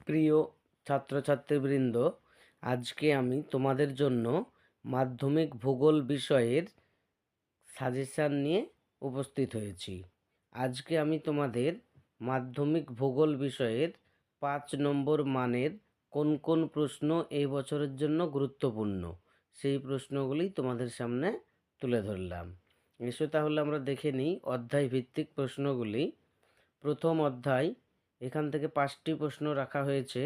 প্রিয় ছাত্রছাত্রীবৃন্দ, আজকে আমি তোমাদের জন্য মাধ্যমিক ভূগোল বিষয়ের সাজেশান নিয়ে উপস্থিত হয়েছি। আজকে আমি তোমাদের মাধ্যমিক ভূগোল বিষয়ের 5 নম্বর মানের কোন কোন প্রশ্ন এই বছরের জন্য গুরুত্বপূর্ণ সেই প্রশ্নগুলি তোমাদের সামনে তুলে ধরলাম। এসো তাহলে আমরা দেখে নিই অধ্যায় ভিত্তিক প্রশ্নগুলি। প্রথম অধ্যায়, এখান থেকে 5টি প্রশ্ন রাখা হয়েছে।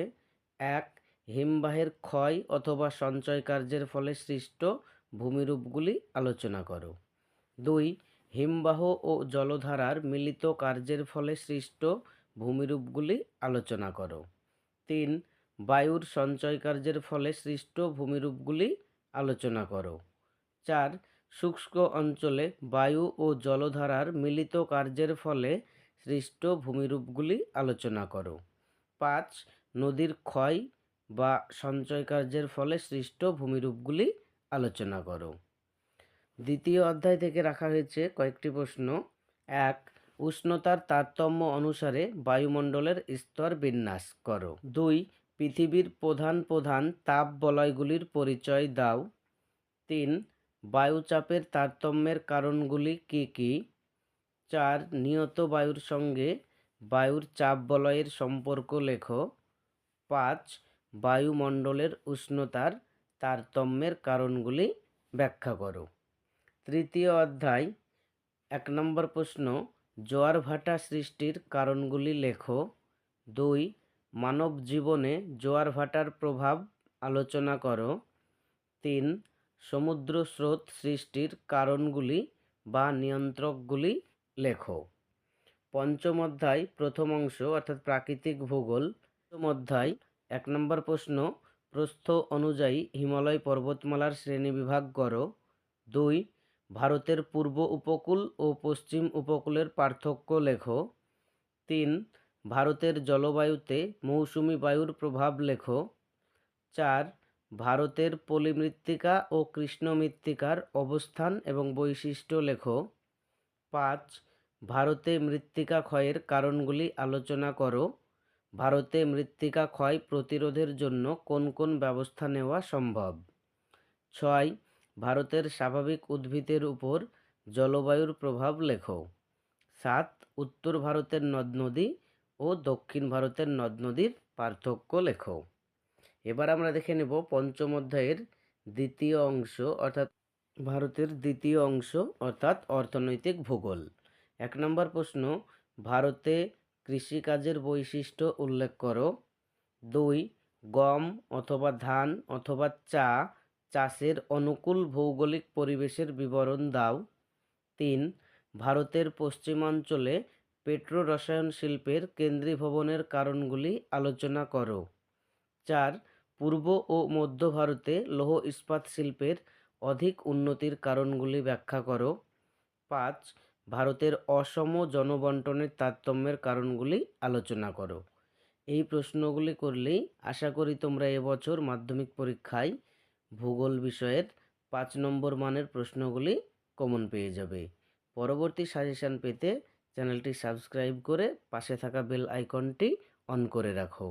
1. হিমবাহের ক্ষয় অথবা সঞ্চয় কার্যের ফলে সৃষ্ট ভূমিরূপগুলি আলোচনা করো। 2. হিমবাহ ও জলধারার মিলিত কার্যের ফলে সৃষ্ট ভূমিরূপগুলি আলোচনা করো। 3. বায়ুর সঞ্চয় কার্যের ফলে সৃষ্ট ভূমিরূপগুলি আলোচনা করো। 4. শুষ্ক অঞ্চলে বায়ু ও জলধারার মিলিত কার্যের ফলে সৃষ্ট ভূমিরূপগুলি আলোচনা করো। 5. নদীর ক্ষয় বা সঞ্চয় কার্যের ফলে সৃষ্ট ভূমিরূপগুলি আলোচনা করো। দ্বিতীয় অধ্যায় থেকে রাখা হয়েছে কয়েকটি প্রশ্ন। 1. উষ্ণতার তারতম্য অনুসারে বায়ুমণ্ডলের স্তর বিন্যাস করো। 2. পৃথিবীর প্রধান প্রধান তাপ বলয়গুলির পরিচয় দাও। 3. বায়ুচাপের তারতম্যের কারণগুলি কী কী? 4. নিয়ত বায়ুর সঙ্গে বায়ুর চাপ বলয়ের সম্পর্ক লেখো। 5. বায়ুমণ্ডলের উষ্ণতার তারতম্যের কারণগুলি ব্যাখ্যা করো। তৃতীয় অধ্যায়, 1 নম্বর প্রশ্ন, জোয়ার ভাটা সৃষ্টির কারণগুলি লেখো। 2. মানব জীবনে জোয়ার ভাটার প্রভাব আলোচনা করো। 3. সমুদ্র স্রোত সৃষ্টির কারণগুলি বা নিয়ন্ত্রকগুলি লেখো। পঞ্চম অধ্যায়, প্রথম অংশ অর্থাৎ প্রাকৃতিক ভূগোল। প্রথম অধ্যায়, 1 নম্বর প্রশ্ন, প্রস্থ অনুযায়ী হিমালয় পর্বতমালার শ্রেণীবিভাগ করো। 2. ভারতের পূর্ব উপকূল ও পশ্চিম উপকূলের পার্থক্য লেখো। 3. ভারতের জলবায়ুতে মৌসুমি বায়ুর প্রভাব লেখো। 4. ভারতের পলিমৃত্তিকা ও কৃষ্ণ মৃত্তিকার অবস্থান এবং বৈশিষ্ট্য লেখো। 5. ভারতে মৃত্তিকা ক্ষয়ের কারণগুলি আলোচনা করো। ভারতে মৃত্তিকা ক্ষয় প্রতিরোধের জন্য কোন কোন ব্যবস্থা নেওয়া সম্ভব? 6. ভারতের স্বাভাবিক উদ্ভিদের উপর জলবায়ুর প্রভাব লেখো। 7. উত্তর ভারতের নদ নদী ও দক্ষিণ ভারতের নদ নদীর পার্থক্য লেখো। এবার আমরা দেখে নেব পঞ্চম অধ্যায়ের দ্বিতীয় অংশ অর্থাৎ ভারতের দ্বিতীয় অংশ অর্থাৎ অর্থনৈতিক ভূগোল। 1 নম্বর প্রশ্ন, ভারতে কৃষিকাজের বৈশিষ্ট্য উল্লেখ করো। 2. গম অথবা ধান অথবা চা চাষের অনুকূল ভৌগোলিক পরিবেশের বিবরণ দাও। 3. ভারতের পশ্চিমাঞ্চলে পেট্রো রসায়ন শিল্পের কেন্দ্রীভবনের কারণগুলি আলোচনা করো। 4. পূর্ব ও মধ্য ভারতে লৌহ ইস্পাত শিল্পের অধিক উন্নতির কারণগুলি ব্যাখ্যা করো। 5. ভারতের অসম জনবন্টনের তারতম্যের কারণগুলি আলোচনা করো। এই প্রশ্নগুলি করলেই আশা করি তোমরা এবছর মাধ্যমিক পরীক্ষায় ভূগোল বিষয়ের 5 নম্বর মানের প্রশ্নগুলি কমন পেয়ে যাবে। পরবর্তী সাজেশান পেতে চ্যানেলটি সাবস্ক্রাইব করে পাশে থাকা বেল আইকনটি অন করে রাখো।